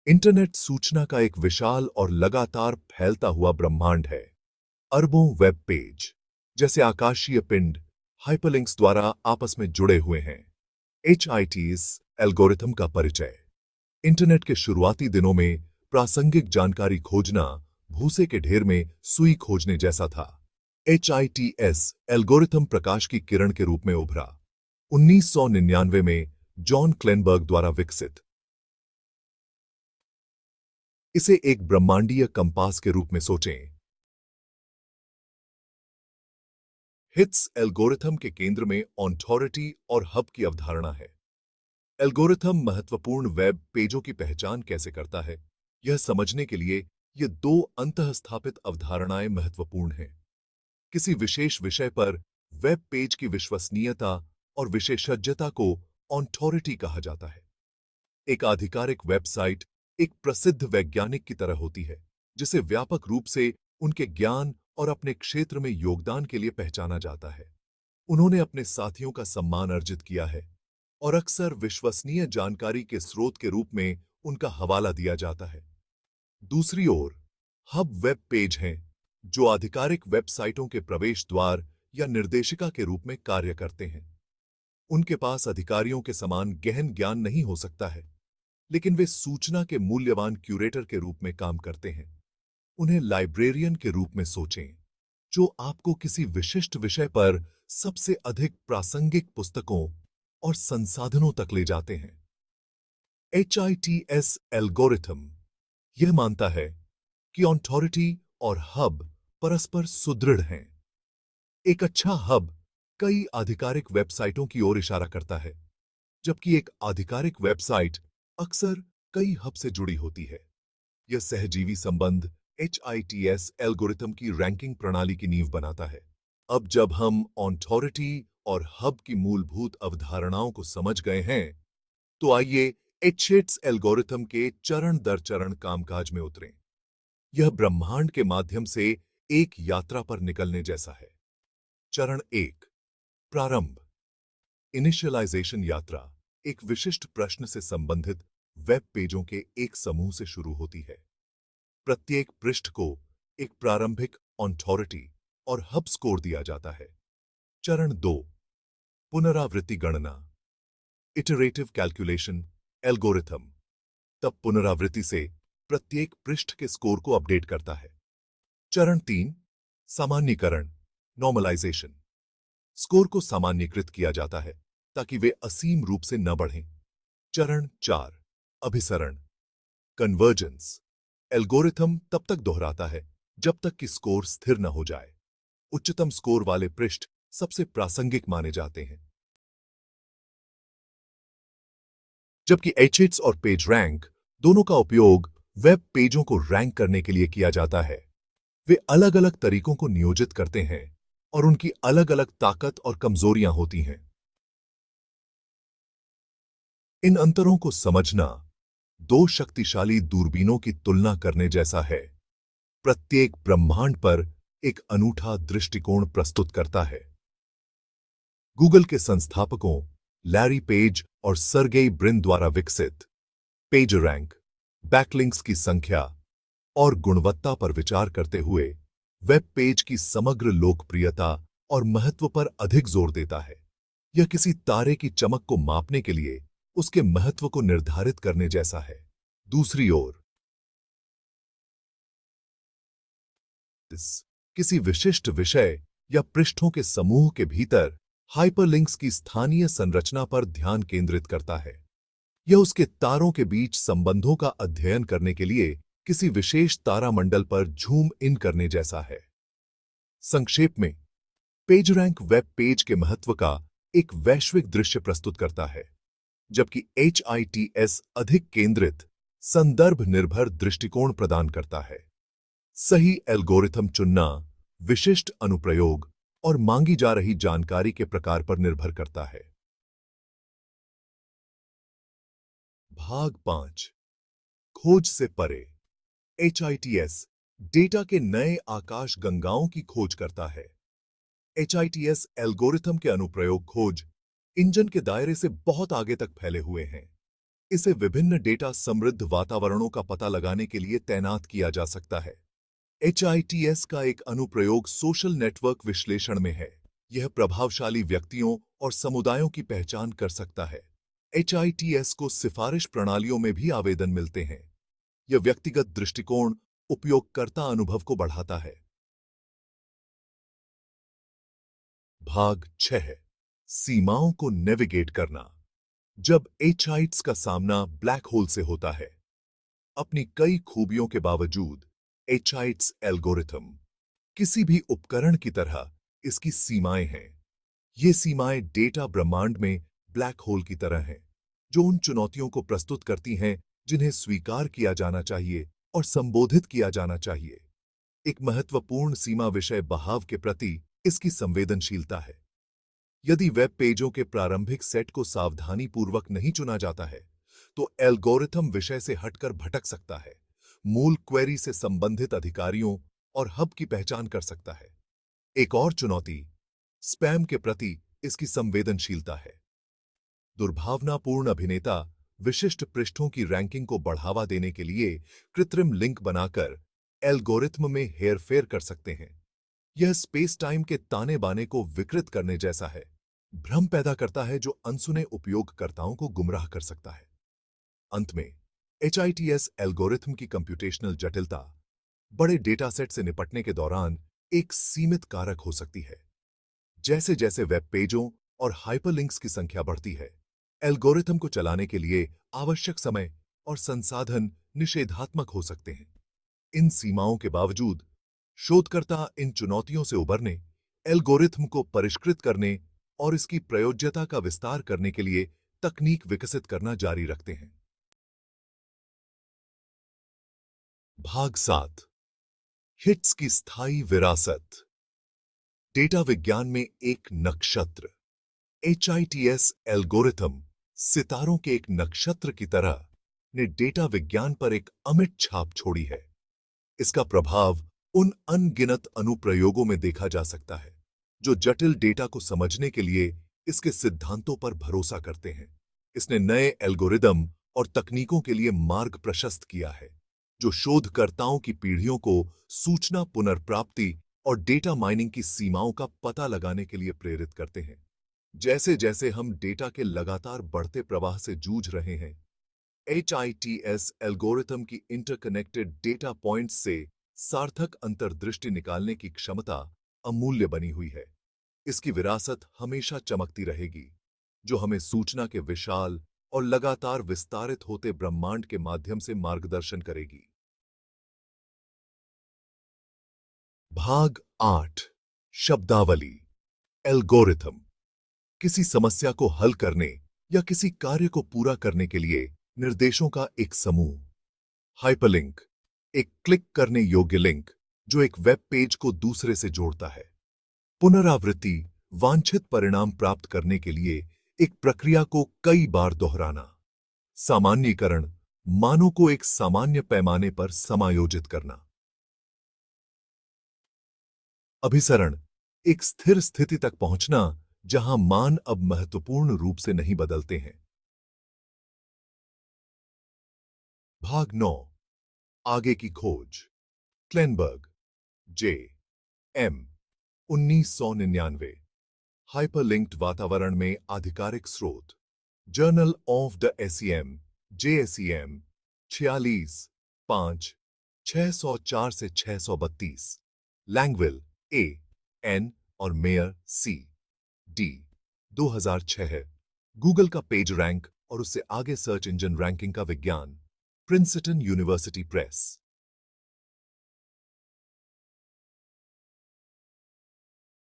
Internet सूचना का एक विशाल और लगातार फैलता हुआ ब्रह्मांड है। अरबों वेब पेज जैसे आकाशीय पिंड हाइपरलिंक्स द्वारा आपस में जुड़े हुए हैं। HITS एल्गोरिथम का परिचय। इंटरनेट के शुरुआती दिनों में प्रासंगिक जानकारी खोजना भूसे के ढेर में सुई खोजने जैसा था। HITS एल्गोरिथम प्रकाश की किरण के रूप में उभरा 1999 में जॉन क्लेनबर्ग द्वारा विकसित। इसे एक ब्रह्मांडीय कंपास के रूप में सोचें। हिट्स एल्गोरिथम के केंद्र में ऑथॉरिटी और हब की अवधारणा है। एल्गोरिथम महत्वपूर्ण वेब पेजों की पहचान कैसे करता है, यह समझने के लिए ये दो अंतःस्थापित अवधारणाएं महत्वपूर्ण हैं। किसी विशेष विषय पर वेब पेज की विश्वसनीयता और विशेषज्ञता को ऑथॉरिटी कहा जाता है। एक आधिकारिक वेबसाइट एक प्रसिद्ध वैज्ञानिक की तरह होती है, जिसे व्यापक रूप से उनके ज्ञान और अपने क्षेत्र में योगदान के लिए पहचाना जाता है। उन्होंने अपने साथियों का सम्मान अर्जित किया है और अक्सर विश्वसनीय जानकारी के स्रोत के रूप में उनका हवाला दिया जाता है। दूसरी ओर, हब वेब पेज हैं, जो आधिकारिक वेबसाइटों के प्रवेश द्वार या निर्देशिका के रूप में कार्य करते हैं। उनके पास अधिकारियों के समान गहन ज्ञान नहीं हो सकता है, लेकिन वे सूचना के मूल्यवान क्यूरेटर के रूप में काम करते हैं। उन्हें लाइब्रेरियन के रूप में सोचें, जो आपको किसी विशिष्ट विषय पर सबसे अधिक प्रासंगिक पुस्तकों और संसाधनों तक ले जाते हैं। HITS एल्गोरिथम यह मानता है कि ऑथॉरिटी और हब परस्पर सुदृढ़ हैं। एक अच्छा हब कई आधिकारिक वेबसाइटों की ओर इशारा करता है, जबकि एक आधिकारिक वेबसाइट अक्सर कई हब से जुड़ी होती है। यह सहजीवी संबंध HITS एल्गोरिथम की रैंकिंग प्रणाली की नींव बनाता है। अब जब हम ऑथॉरिटी और हब की मूलभूत अवधारणाओं को समझ गए हैं, तो आइए HITS एल्गोरिथम के चरण दर चरण कामकाज में उतरें। यह ब्रह्मांड के माध्यम से एक यात्रा पर निकलने जैसा है। चरण 1, प्रारंभ। इनिशियलाइजेशन यात्रा एक विशिष्ट प्रश्न से संबंधित वेब पेजों के एक समूह से शुरू होती है। प्रत्येक पृष्ठ को एक प्रारंभिक ऑथॉरिटी और हब स्कोर दिया जाता है। चरण 2, पुनरावृत्ति गणना। इटरेटिव कैलकुलेशन एल्गोरिथम तब पुनरावृत्ति से प्रत्येक पृष्ठ के स्कोर को अपडेट करता है। चरण 3, सामान्यीकरण नॉर्मलाइजेशन। स्कोर को सामान्यीकृत किया जाता है ताकि वे असीम रूप से न बढ़ें। चरण 4, अभिसरण कन्वर्जेंस। एल्गोरिथम तब तक दोहराता है जब तक कि स्कोर स्थिर न हो जाए। उच्चतम स्कोर वाले पृष्ठ सबसे प्रासंगिक माने जाते हैं, जबकि HITS और पेज रैंक दोनों का उपयोग वेब पेजों को रैंक करने के लिए किया जाता है। वे अलग अलग तरीकों को नियोजित करते हैं और उनकी अलग अलग ताकत और कमजोरियां होती हैं। इन अंतरों को समझना दो शक्तिशाली दूरबीनों की तुलना करने जैसा है। प्रत्येक ब्रह्मांड पर एक अनूठा दृष्टिकोण प्रस्तुत करता है। गूगल के संस्थापकों लैरी पेज और सर्गेई ब्रिन द्वारा विकसित पेज रैंक बैकलिंक्स की संख्या और गुणवत्ता पर विचार करते हुए वेब पेज की समग्र लोकप्रियता और महत्व पर अधिक जोर देता है। यह किसी तारे की चमक को मापने के लिए उसके महत्व को निर्धारित करने जैसा है। दूसरी ओर, किसी विशिष्ट विषय या पृष्ठों के समूह के भीतर हाइपरलिंक्स की स्थानीय संरचना पर ध्यान केंद्रित करता है। यह उसके तारों के बीच संबंधों का अध्ययन करने के लिए किसी विशेष तारामंडल पर झूम इन करने जैसा है। संक्षेप में, पेजरैंक वेब पेज के महत्व का एक वैश्विक दृश्य प्रस्तुत करता है, जबकि HITS अधिक केंद्रित, संदर्भ निर्भर दृष्टिकोण प्रदान करता है। सही एल्गोरिथम चुनना विशिष्ट अनुप्रयोग और मांगी जा रही जानकारी के प्रकार पर निर्भर करता है। भाग 5, खोज से परे। HITS डेटा के नए आकाश गंगाओं की खोज करता है। HITS एल्गोरिथम के अनुप्रयोग खोज इंजन के दायरे से बहुत आगे तक फैले हुए हैं। इसे विभिन्न डेटा समृद्ध वातावरणों का पता लगाने के लिए तैनात किया जा सकता है। HITS का एक अनुप्रयोग सोशल नेटवर्क विश्लेषण में है। यह प्रभावशाली व्यक्तियों और समुदायों की पहचान कर सकता है। HITS को सिफारिश प्रणालियों में भी आवेदन मिलते हैं। यह व्यक्तिगत दृष्टिकोण उपयोगकर्ता अनुभव को बढ़ाता है। भाग 6 सीमाओं को नेविगेट करना। जब HITS का सामना ब्लैक होल से होता है, अपनी कई खूबियों के बावजूद HITS एल्गोरिथम किसी भी उपकरण की तरह इसकी सीमाएं हैं। ये सीमाएं डेटा ब्रह्मांड में ब्लैक होल की तरह हैं, जो उन चुनौतियों को प्रस्तुत करती हैं जिन्हें स्वीकार किया जाना चाहिए और संबोधित किया जाना चाहिए। एक महत्वपूर्ण सीमा विषय बहाव के प्रति इसकी संवेदनशीलता है। यदि वेब पेजों के प्रारंभिक सेट को सावधानीपूर्वक नहीं चुना जाता है, तो एल्गोरिथम विषय से हटकर भटक सकता है, मूल क्वेरी से संबंधित अधिकारियों और हब की पहचान कर सकता है। एक और चुनौती स्पैम के प्रति इसकी संवेदनशीलता है। दुर्भावनापूर्ण अभिनेता विशिष्ट पृष्ठों की रैंकिंग को बढ़ावा देने के लिए कृत्रिम लिंक बनाकर एल्गोरिथम में हेरफेर कर सकते हैं। यह स्पेस टाइम के ताने बाने को विकृत करने जैसा है, भ्रम पैदा करता है जो अनसुने उपयोगकर्ताओं को गुमराह कर सकता है। अंत में HITS एल्गोरिथम की कंप्यूटेशनल जटिलता बड़े डेटासेट से निपटने के दौरान एक सीमित कारक हो सकती है। जैसे जैसे वेब पेजों और हाइपरलिंक्स की संख्या बढ़ती है, एल्गोरिथम को चलाने के लिए आवश्यक समय और संसाधन निषेधात्मक हो सकते हैं। इन सीमाओं के बावजूद शोधकर्ता इन चुनौतियों से उबरने, एल्गोरिथम को परिष्कृत करने और इसकी प्रयोज्यता का विस्तार करने के लिए तकनीक विकसित करना जारी रखते हैं। भाग 7 हिट्स की स्थायी विरासत। डेटा विज्ञान में एक नक्षत्र HITS एल्गोरिथम सितारों के एक नक्षत्र की तरह ने डेटा विज्ञान पर एक अमिट छाप छोड़ी है। इसका प्रभाव उन अनगिनत अनुप्रयोगों में देखा जा सकता है जो जटिल डेटा को समझने के लिए इसके सिद्धांतों पर भरोसा करते हैं। इसने नए एल्गोरिदम और तकनीकों के लिए मार्ग प्रशस्त किया है, जो शोधकर्ताओं की पीढ़ियों को सूचना पुनर्प्राप्ति और डेटा माइनिंग की सीमाओं का पता लगाने के लिए प्रेरित करते हैं। जैसे जैसे हम डेटा के लगातार बढ़ते प्रवाह से जूझ रहे हैं, HITS एल्गोरिथम की इंटरकनेक्टेड डेटा पॉइंट्स से सार्थक अंतर्दृष्टि निकालने की क्षमता अमूल्य बनी हुई है। इसकी विरासत हमेशा चमकती रहेगी, जो हमें सूचना के विशाल और लगातार विस्तारित होते ब्रह्मांड के माध्यम से मार्गदर्शन करेगी। भाग 8 शब्दावली। एल्गोरिथम किसी समस्या को हल करने या किसी कार्य को पूरा करने के लिए निर्देशों का एक समूह। हाइपरलिंक एक क्लिक करने योग्य लिंक जो एक वेब पेज को दूसरे से जोड़ता है। पुनरावृत्ति वांछित परिणाम प्राप्त करने के लिए एक प्रक्रिया को कई बार दोहराना। सामान्यीकरण मानों को एक सामान्य पैमाने पर समायोजित करना। अभिसरण एक स्थिर स्थिति तक पहुंचना जहां मान अब महत्वपूर्ण रूप से नहीं बदलते हैं। भाग 9 आगे की खोज। क्लेनबर्ग जे एम 1999। हाइपरलिंक्ड वातावरण में आधिकारिक स्रोत journal of the SEM JSEM 46 5 604 से 632। लैंगविल A.N. और मेयर C.D. 2006। गूगल का पेज रैंक और उससे आगे सर्च इंजन रैंकिंग का विज्ञान। Princeton university press.